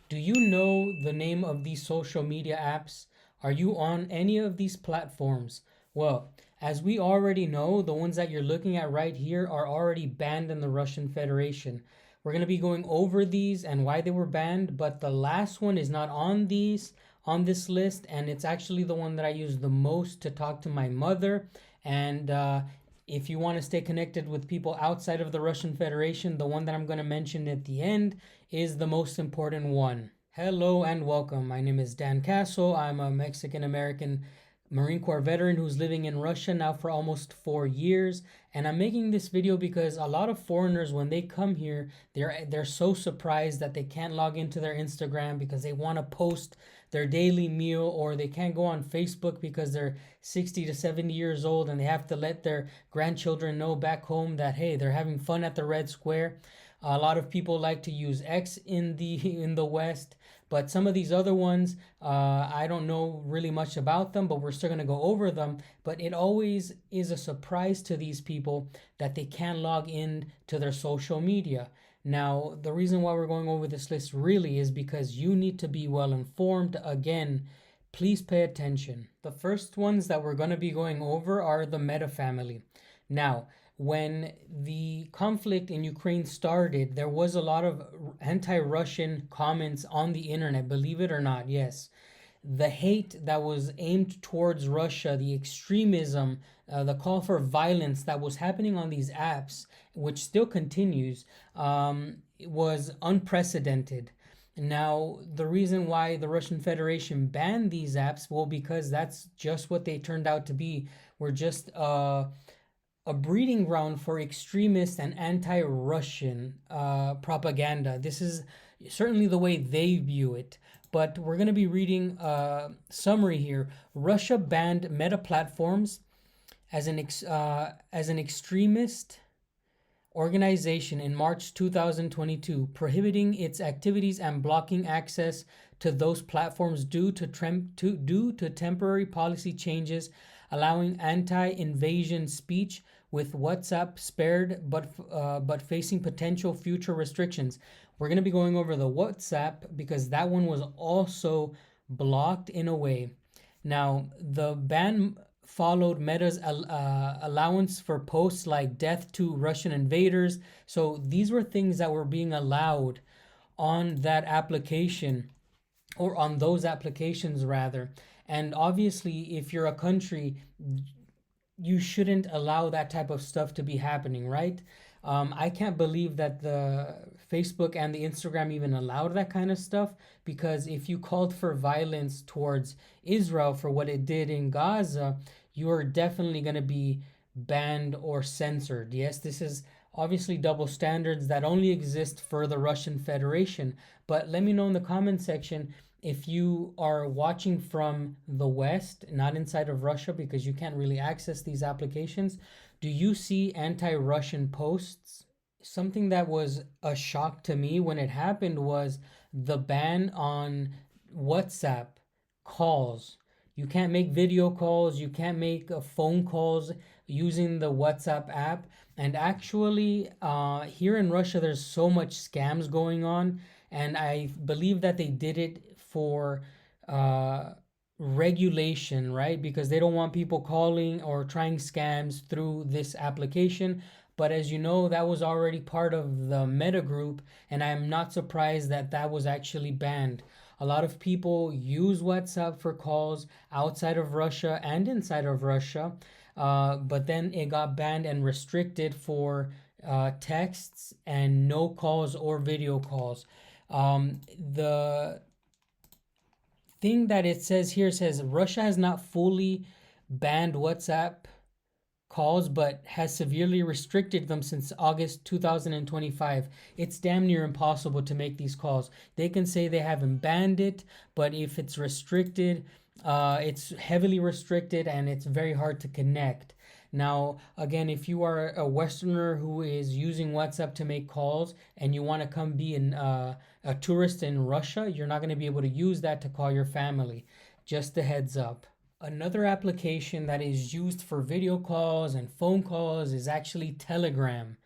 Do you know the name of these social media apps? Are you on any of these platforms? Well, as we already know, the ones that you're looking at right here are already banned in the Russian Federation. We're going to be going over these and why they were banned, but the last one is not on this list, and it's actually the one that I use the most to talk to my mother. And if you want to stay connected with people outside of the Russian Federation, the one that I'm going to mention at the end is the most important one. Hello and welcome. My name is Dan Castle. I'm a Mexican American Marine Corps veteran who's living in Russia now for almost 4 years. And I'm making this video because a lot of foreigners, when they come here, they're so surprised that they can't log into their Instagram because they want to post their daily meal, or they can't go on Facebook because they're 60 to 70 years old and they have to let their grandchildren know back home that hey, they're having fun at the Red Square. A lot of people like to use X in the West, but some of these other ones, I don't know really much about them, but we're still going to go over them. But it always is a surprise to these people that they can't log in to their social media. Now, the reason why we're going over this list really is because you need to be well informed. Again, please pay attention. The first ones that we're going to be going over are the Meta family. Now, when the conflict in Ukraine started, there was a lot of anti-Russian comments on the internet, believe it or not. Yes, the hate that was aimed towards Russia, the extremism, the call for violence that was happening on these apps, which still continues, was unprecedented. Now, the reason why the Russian Federation banned these apps, well, because that's just what they turned out to be. Were just a breeding ground for extremist and anti-Russian propaganda. This is certainly the way they view it. But we're going to be reading a summary here. Russia banned Meta platforms as an extremist organization in March 2022, prohibiting its activities and blocking access to those platforms due to temporary policy changes, allowing anti-invasion speech with WhatsApp spared, but facing potential future restrictions. We're going to be going over the WhatsApp because that one was also blocked in a way. Now, the ban followed Meta's allowance for posts like death to Russian invaders. So these were things that were being allowed on that application, or on those applications rather. And obviously, if you're a country, you shouldn't allow that type of stuff to be happening, right? I can't believe that the Facebook and the Instagram even allowed that kind of stuff, because if you called for violence towards Israel for what it did in Gaza, you're definitely going to be banned or censored. Yes, this is obviously double standards that only exist for the Russian Federation. But let me know in the comment section if you are watching from the West, not inside of Russia, because you can't really access these applications. Do you see anti-Russian posts? Something that was a shock to me when it happened was the ban on WhatsApp calls. You can't make video calls, you can't make phone calls using the WhatsApp app. And actually, here in Russia, there's so much scams going on, and I believe that they did it for regulation, right? Because they don't want people calling or trying scams through this application. But as you know, that was already part of the Meta group, and I'm not surprised that that was actually banned. A lot of people use WhatsApp for calls outside of Russia and inside of Russia, but then it got banned and restricted for texts and no calls or video calls. The thing that it says here says Russia has not fully banned WhatsApp calls, but has severely restricted them since August 2025. It's damn near impossible to make these calls. They can say they haven't banned it, but if it's restricted, it's heavily restricted and it's very hard to connect. Now, again, if you are a Westerner who is using WhatsApp to make calls and you want to come be a tourist in Russia, you're not going to be able to use that to call your family. Just a heads up. Another application that is used for video calls and phone calls is actually Telegram.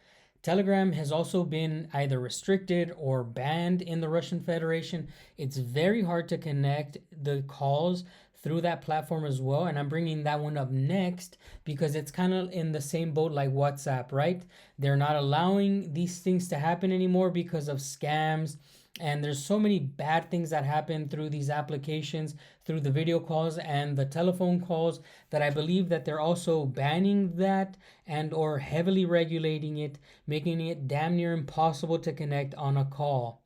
Telegram has also been either restricted or banned in the Russian Federation. It's very hard to connect the calls through that platform as well. And I'm bringing that one up next because it's kind of in the same boat like WhatsApp, right? They're not allowing these things to happen anymore because of scams. And there's so many bad things that happen through these applications, through the video calls and the telephone calls, that I believe that they're also banning that and or heavily regulating it, making it damn near impossible to connect on a call.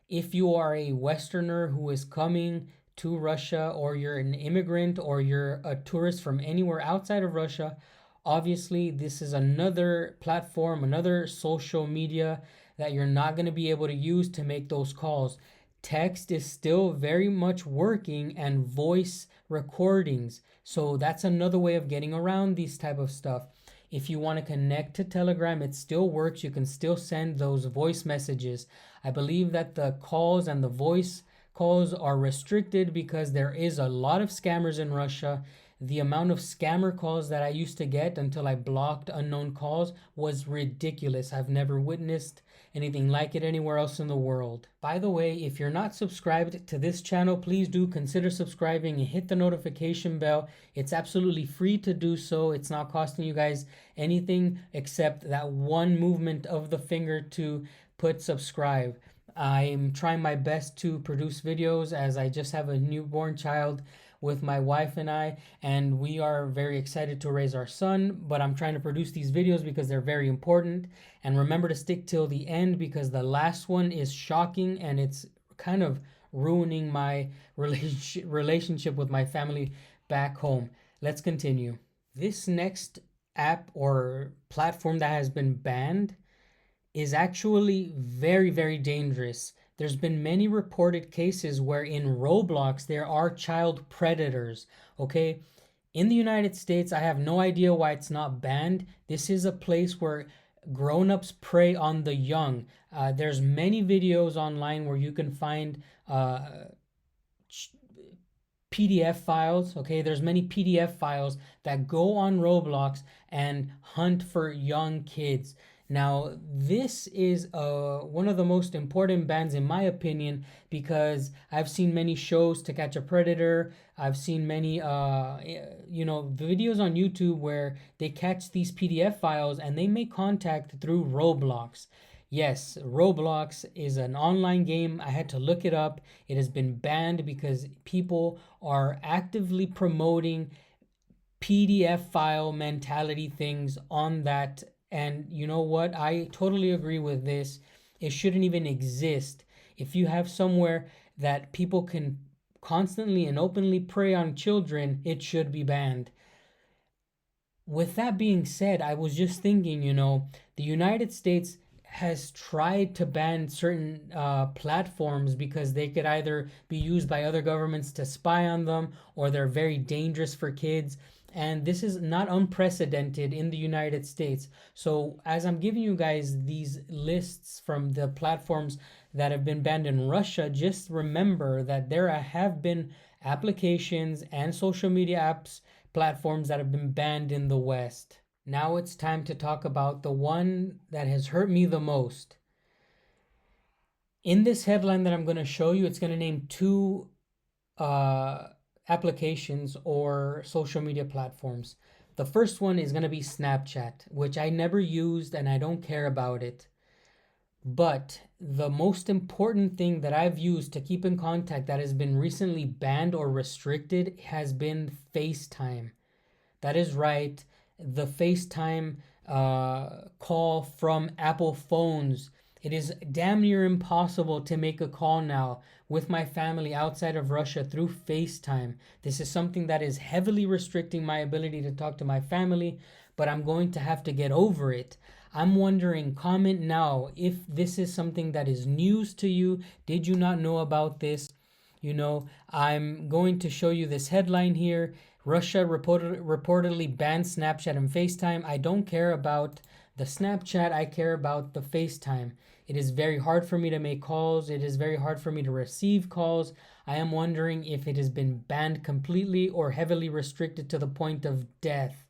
If you are a Westerner who is coming to Russia, or you're an immigrant, or you're a tourist from anywhere outside of Russia, obviously this is another platform, another social media that you're not going to be able to use to make those calls. Text is still very much working, and voice recordings. So that's another way of getting around these type of stuff. If you want to connect to Telegram, it still works. You can still send those voice messages. I believe that the calls and the voice calls are restricted because there is a lot of scammers in Russia. The amount of scammer calls that I used to get until I blocked unknown calls was ridiculous. I've never witnessed anything like it anywhere else in the world. By the way, if you're not subscribed to this channel, please do consider subscribing and hit the notification bell. It's absolutely free to do so. It's not costing you guys anything except that one movement of the finger to put subscribe. I'm trying my best to produce videos as I just have a newborn child with my wife and we are very excited to raise our son, but I'm trying to produce these videos because they're very important. And remember to stick till the end because the last one is shocking and it's kind of ruining my relationship with my family back home. Let's continue. This next app or platform that has been banned is actually very, very dangerous. There's been many reported cases where in Roblox there are child predators, okay? In the United States, I have no idea why it's not banned. This is a place where grown-ups prey on the young. There's many videos online where you can find PDF files, okay? There's many PDF files that go on Roblox and hunt for young kids. Now, this is one of the most important bans in my opinion because I've seen many shows to catch a predator. I've seen many, videos on YouTube where they catch these PDF files and they make contact through Roblox. Yes, Roblox is an online game. I had to look it up. It has been banned because people are actively promoting PDF file mentality things on that. And you know what? I totally agree with this. It shouldn't even exist. If you have somewhere that people can constantly and openly prey on children, it should be banned. With that being said, I was just thinking, the United States has tried to ban certain platforms because they could either be used by other governments to spy on them or they're very dangerous for kids. And this is not unprecedented in the United States. So as I'm giving you guys these lists from the platforms that have been banned in Russia, just remember that there have been applications and social media apps platforms that have been banned in the West. Now it's time to talk about the one that has hurt me the most. In this headline that I'm going to show you, it's going to name two applications or social media platforms. The first one is going to be Snapchat, which I never used and I don't care about it. But the most important thing that I've used to keep in contact that has been recently banned or restricted has been FaceTime. That is right, the FaceTime call from Apple phones. It is damn near impossible to make a call now with my family outside of Russia through FaceTime. This is something that is heavily restricting my ability to talk to my family, but I'm going to have to get over it. I'm wondering, comment now if this is something that is news to you. Did you not know about this? I'm going to show you this headline here. Russia reportedly banned Snapchat and FaceTime. I don't care about the Snapchat, I care about the FaceTime. It is very hard for me to make calls. It is very hard for me to receive calls. I am wondering if it has been banned completely or heavily restricted to the point of death.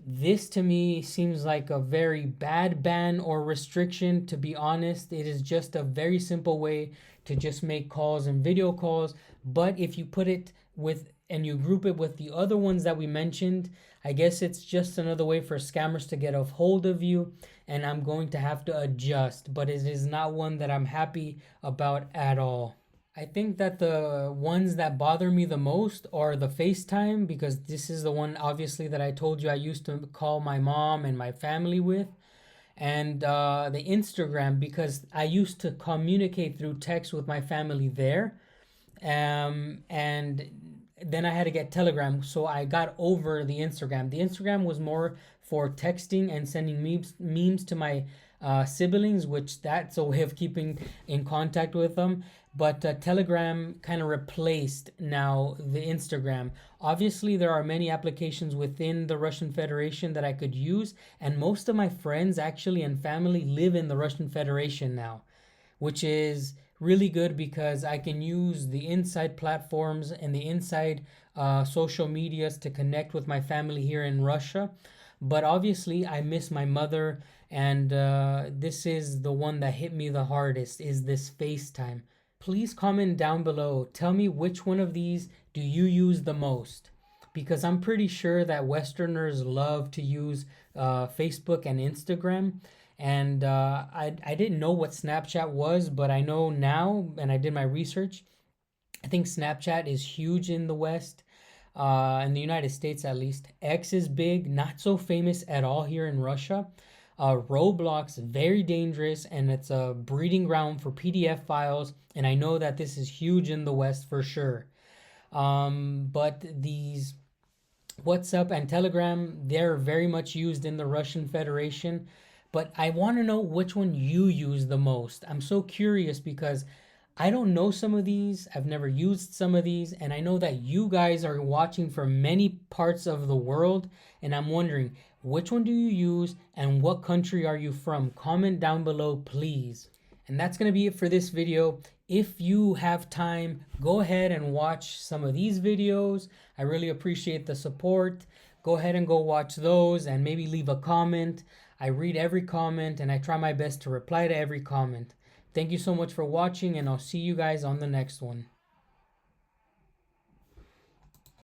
This to me seems like a very bad ban or restriction. To be honest, it is just a very simple way to just make calls and video calls. But if you put it with and you group it with the other ones that we mentioned, I guess it's just another way for scammers to get a hold of you, and I'm going to have to adjust. But it is not one that I'm happy about at all. I think that the ones that bother me the most are the FaceTime, because this is the one obviously that I told you I used to call my mom and my family with, and the Instagram, because I used to communicate through text with my family there, and then I had to get Telegram, so I got over the Instagram. The Instagram was more for texting and sending memes to my siblings, which that's a way of keeping in contact with them. But Telegram kind of replaced now the Instagram. Obviously, there are many applications within the Russian Federation that I could use, and most of my friends actually and family live in the Russian Federation now, which is really good because I can use the inside platforms and the inside social medias to connect with my family here in Russia. But obviously, I miss my mother, and this is the one that hit me the hardest, is this FaceTime. Please comment down below. Tell me which one of these do you use the most? Because I'm pretty sure that Westerners love to use Facebook and Instagram. And I didn't know what Snapchat was, but I know now, and I did my research. I think Snapchat is huge in the West, in the United States at least. X is big, not so famous at all here in Russia. Roblox, very dangerous, and it's a breeding ground for PDF files. And I know that this is huge in the West for sure. But these WhatsApp and Telegram, they're very much used in the Russian Federation. But I want to know which one you use the most. I'm so curious because I don't know some of these. I've never used some of these. And I know that you guys are watching from many parts of the world. And I'm wondering, which one do you use and what country are you from? Comment down below, please. And that's going to be it for this video. If you have time, go ahead and watch some of these videos. I really appreciate the support. Go ahead and go watch those and maybe leave a comment. I read every comment and I try my best to reply to every comment. Thank you so much for watching, and I'll see you guys on the next one.